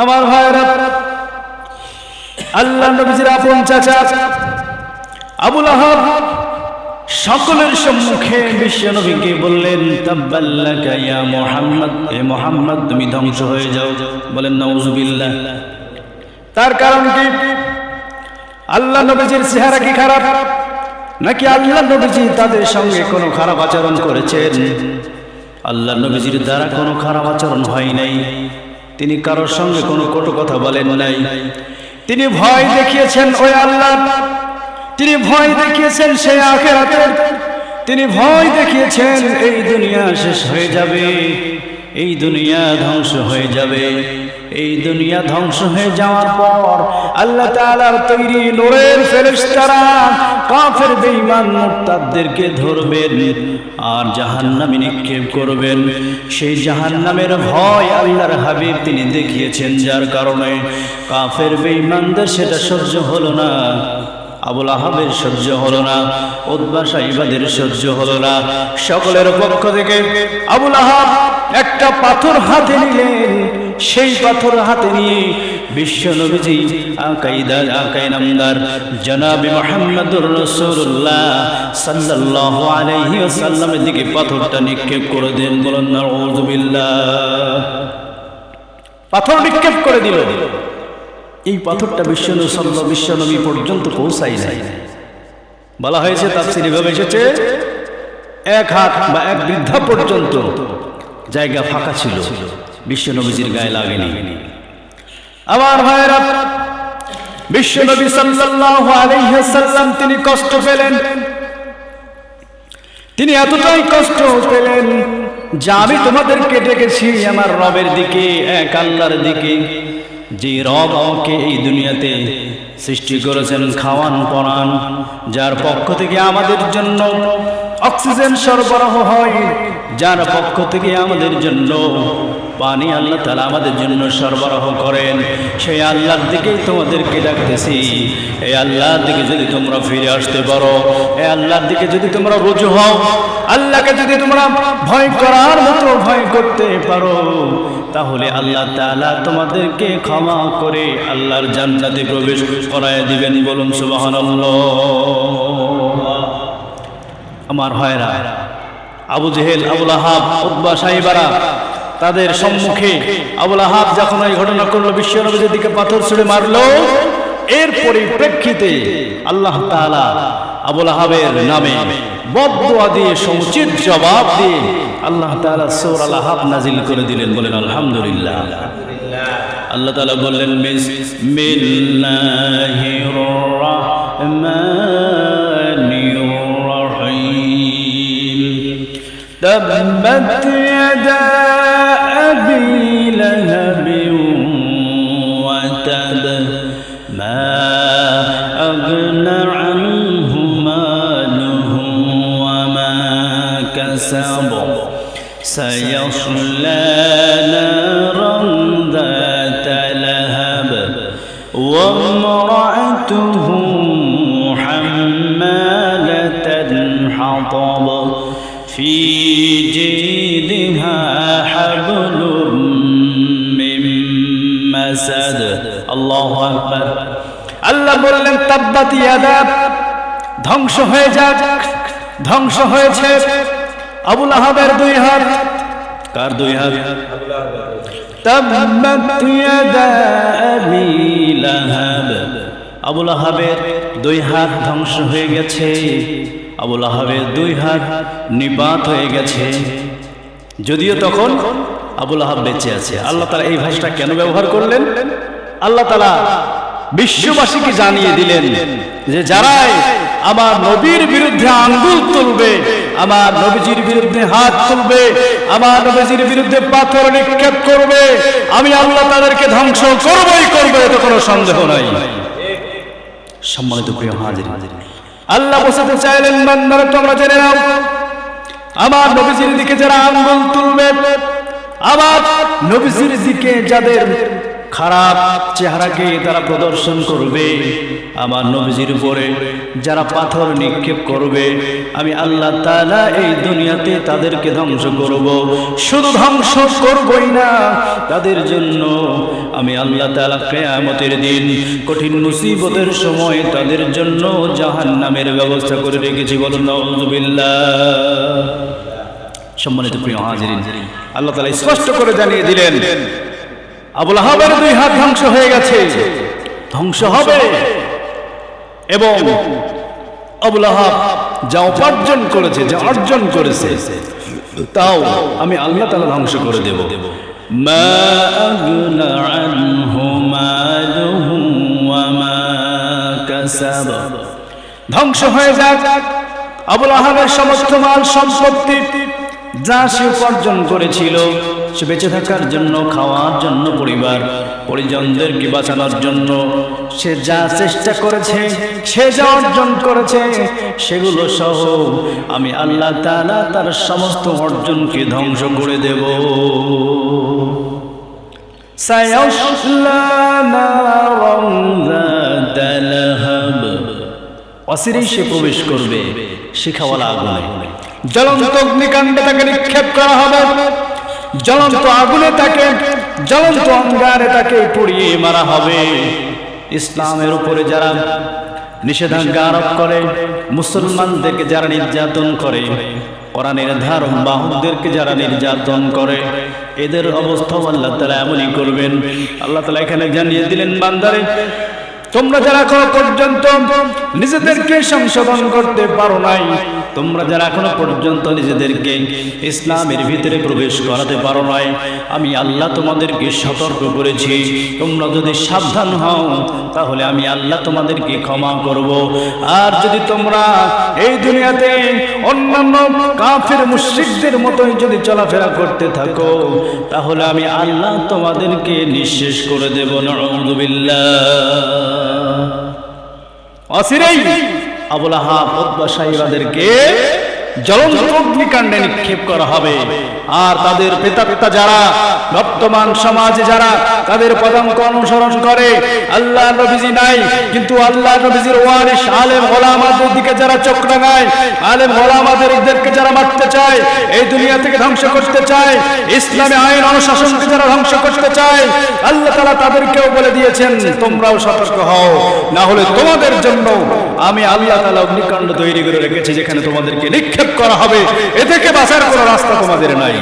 আমার ভাইরা, আল্লাহ নবীজির আপন চাচা আবু লাহাব সকলের সম্মুখে বিশ্ব নবীকে বললেন, তাব্বাল্লাকা ইয়া মুহাম্মদ, হে মুহাম্মদ তুমি ধ্বংস হয়ে যাও। বলেন নাউযুবিল্লাহ। তার কারণ কি? আল্লাহ নবীজির চেহারা কি খারাপ, নাকি আল্লাহ নবীজি তাদের সঙ্গে কোনো খারাপ আচরণ করেছেন? আল্লাহ নবীজির দ্বারা কোনো খারাপ আচরণ হয় নাই। তিনি কারোর সঙ্গে কোনো কটু কথা বলেন নাই। তিনি ভয় দেখিয়েছেন ওই আল্লাহ, তিনি ভয় দেখিয়েছেন সেই আখিরাতের, তিনি ভয় দেখিয়েছেন এই দুনিয়া শেষ হয়ে যাবে, এই দুনিয়া ধ্বংস হয়ে যাবে। এই দুনিয়া ধ্বংস হয়ে যাওয়ার পর আল্লাহ তাআলার তৈরি নূরের ফেরেশতারা কাফের বেঈমান মুরতাদদেরকে ধরবেন আর জাহান্নামে নিক্ষেপ করবেন। সেই জাহান্নামের ভয় আল্লাহর হাবিব তিনি দেখিয়েছেন, যার কারণে কাফের বেঈমানদের সেটা সহ্য হলো না। আবু লাহাবের সহ্য হলো না, উতবা সাইবাদের সহ্য হলো না। সকলের পক্ষ থেকে আবু লাহাব একটা পাথর হাতে নিলেন। সেই পাথর হাতে নিয়ে বিশ্ব নবীজি আকাই নামদার জনাবে মুহাম্মদুর রাসূলুল্লাহ সাল্লাল্লাহু আলাইহি ওয়াসাল্লামের দিকে পাথরটা নিক্ষেপ করে দেন। বলেন নাউযুবিল্লাহ। পাথর নিক্ষেপ করে দিল। এই পাথরটা বিশ্ব নবী পর্যন্ত পৌঁছাই নাই। বলা হয়েছে, তাফসীরে ভাবে এসেছে, এক হাত বা এক বৃদ্ধা পর্যন্ত জায়গা ফাঁকা ছিল, বিশ্ব নবীজির গায়ে লাগেনি। আমার ভাইরা, বিশ্ব নবী সাল্লাল্লাহু আলাইহি ওয়াসাল্লাম তিনি কষ্ট পেলেন। তিনি এতটাই কষ্ট পেলেন যে আমি তোমাদেরকে ডেকেছি আমার রবের দিকে, এক আল্লাহর দিকে, যে রব আমাকে এই দুনিয়াতে সৃষ্টি করেছেন, খাওয়ান পরান, যার পক্ষ থেকে আমাদের জন্য অক্সিজেন সরবরাহ হয়, যার পক্ষ থেকে আমাদের জন্য পানি আল্লাহ তাআলা আমাদের জন্য সরবরাহ করেন, সেই আল্লাহর দিকেই তোমাদেরকে ডাকতেছি। এই আল্লাহর দিকে যদি তোমরা ফিরে আসতে পারো, এই আল্লাহর দিকে যদি তোমরা রুজু হও, আল্লাহকে যদি তোমরা ভয় করার মতো ভয় করতে পারো, তাহলে আল্লাহ তাআলা তোমাদেরকে ক্ষমা করে আল্লাহর জান্নাতে প্রবেশ করায় দিবেন। বলুন সুবহানাল্লাহ। আমার ভাইরা, আবু জেহেল, আবু লাহাব, উতবা সাইবারা, তাদের সম্মুখে আবু লাহাব যখন এই ঘটনা করলো, বিশ্ব নবীর দিকে পাথর ছুঁড়ে মারলো, এর পরিপ্রেক্ষিতে আল্লাহ তাআলা আবু লাহাবের নামে বদদুয়া দিয়ে সমুচিত জবাব দিয়ে আল্লাহ তাআলা সূরা লাহাব নাজিল করে দিলেন। বলেন আলহামদুলিল্লাহ। আল্লাহ তাআলা বললেন, বিসমিল্লাহির রাহমানির রাহিম, তাব্বাত ইয়াদা আবি লাহাবিন ওয়া তাব, মা আগনা আনহু মালুহু ওয়া মা কাসাব, সায়াসলা নারান যাতা লাহাব, ওয়া ইমরাতুহু হাম্মালাতাল হাতাব, ফি জিদিহা হাবলুম মিন মাসাদ। আল্লাহু আকবার। আল্লাহ বললেন, তাব্বাত ইয়াদা, ধ্বংস হয়ে যাক, ধ্বংস হয়েছে আবু লাহাবের দুই হাত। কার দুই হাত? তাব্বাত ইয়াদা আবি লাহাব, আবু লাহাবের দুই হাত ধ্বংস হয়ে গেছে। আবু লাহাবের দুই হাত নিপাত হয়ে গেছে। যদিও তখন আবু লাহাব বেঁচে আছে। আল্লাহ তাআলা এই ভাষাটা কেন ব্যবহার করলেন? আল্লাহ তাআলা বিশ্ববাসীকে জানিয়ে দিলেন যে যারাই আমার নবীর বিরুদ্ধে আঙ্গুল তুলবে, আমার নবীজির বিরুদ্ধে হাত তুলবে, আমার নবীজির বিরুদ্ধে পাথর নিক্ষেপ করবে, আমি আল্লাহ তাদেরকে ধ্বংস করবই করবো, এতে কোনো সন্দেহ নাই। সম্মানিত প্রিয় হাজির, আল্লাহ বোঝাতে চাইলেন, বান্দারা তোমরা জেনে নাও, আমার নবীজির দিকে যারা আঙ্গুল তুলবে, আমার নবীজির দিকে যাদের খারাপ চেহারাকে তারা প্রদর্শন করবে। আমার নবীজির উপরে যারা পাথর নিক্ষেপ করবে, আমি আল্লাহ তাআলা এই দুনিয়াতে তাদেরকে ধ্বংস করব। শুধু ধ্বংস করবই না, তাদের জন্য আমি আল্লাহ তাআলা কিয়ামতের দিন কঠিন মুসিবতের সময় তাদের জন্য জাহান্নামের ব্যবস্থা করে রেখেছি। বলুন নাউযুবিল্লাহ। সম্মানিত প্রিয় হাজিরিন, আল্লাহ তাআলা স্পষ্ট করে জানিয়ে দিলেন আবু লাহাবের দুই হাত ধ্বংস হয়ে গেছে, ধ্বংস হবে, এবং আবু লাহাব যা উপার্জন করেছে, যা অর্জন করেছে, তাও আমি আল্লাহ তাআলা ধ্বংস করে দেব। মা আগনা আনহু মালুহু ওয়া মা কাসাব। ধ্বংস হয়ে যাক আবু লাহাবের সমস্ত মাল সম্পত্তি, যা সে উপার্জন করেছিল, সে বেঁচে থাকার জন্য, খাওয়ার জন্য, পরিবার পরিজনদেরকে বাঁচানোর জন্য সে যা চেষ্টা করেছে, সে যা অর্জন করেছে, সেগুলো সহ আমি আল্লাহ তাআলা তার সমস্ত অর্জনকে ধ্বংস করে দেব। সায়াসলা নারান যাতা লাহাব। অচিরেই সে প্রবেশ করবে শিখাওয়ালা আগুনে। জ্বলন্ত অগ্নিকাণ্ডে তাকে নিক্ষেপ করা হবে, জ্বলন্ত আগুনে তাকে, জ্বলন্ত অঙ্গারে তাকে পুড়িয়ে মারা হবে। ইসলামের উপরে যারা নিষেধাজ্ঞা আরোপ করে, মুসলমানদেরকে যারা নির্যাতন করে, কোরআনের ধারক বাহকদেরকে যারা নির্যাতন করে, এদের অবস্থা আল্লাহ তাআলা এমনই করবেন। আল্লাহ তাআলা এখানে জানিয়ে দিলেন, বান্দারে তোমরা যারা এখনো পর্যন্ত নিজেদেরকে সংশোধন করতে পারো নাই, তোমরা যারা এখনো পর্যন্ত নিজেদেরকে ইসলামের ভিতরে প্রবেশ করাতে পারো নাই, আমি আল্লাহ তোমাদেরকে সতর্ক করেছি। তোমরা যদি সাবধান হও তাহলে আমি আল্লাহ তোমাদেরকে ক্ষমা করব। আর যদি তোমরা এই দুনিয়াতে অন্যান্য কাফের মুশরিকদের মতোই যদি চলাফেরা করতে থাকো, তাহলে আমি আল্লাহ তোমাদেরকে নিঃশেষ করে দেব। নাউযুবিল্লাহ। অচিরেই আবু লাহাব উতবা সাইবাদেরকে জ্বলন্ত অগ্নিকাণ্ডে নিক্ষেপ করা হবে। আর তাদের পিতা যারা বর্তমান সমাজে যারা তাদের পদাঙ্ক অনুসরণ করে, আল্লাহ নবীজি নাই কিন্তু আল্লাহ নবীজির ওয়ারিস আলেম ওলামাদের দিকে যারা চোখ রাঙায়, আলেম ওলামাদেরকে যারা মারতে চায়, এই দুনিয়া থেকে ধ্বংস করতে চায়, ইসলামী আইন অনুশাসনকে যারা ধ্বংস করতে চায়, আল্লাহ তাআলা তাদেরকেও বলে দিয়েছেন তোমরাও সতর্ক হও, না হলে তোমাদের জন্য আমি আল্লাহ তাআলা অগ্নিকাণ্ড তৈরি করে রেখেছি, যেখানে তোমাদেরকে নিক্ষেপ করা হবে। এ থেকে বাঁচার কোনো রাস্তা তোমাদের নাই।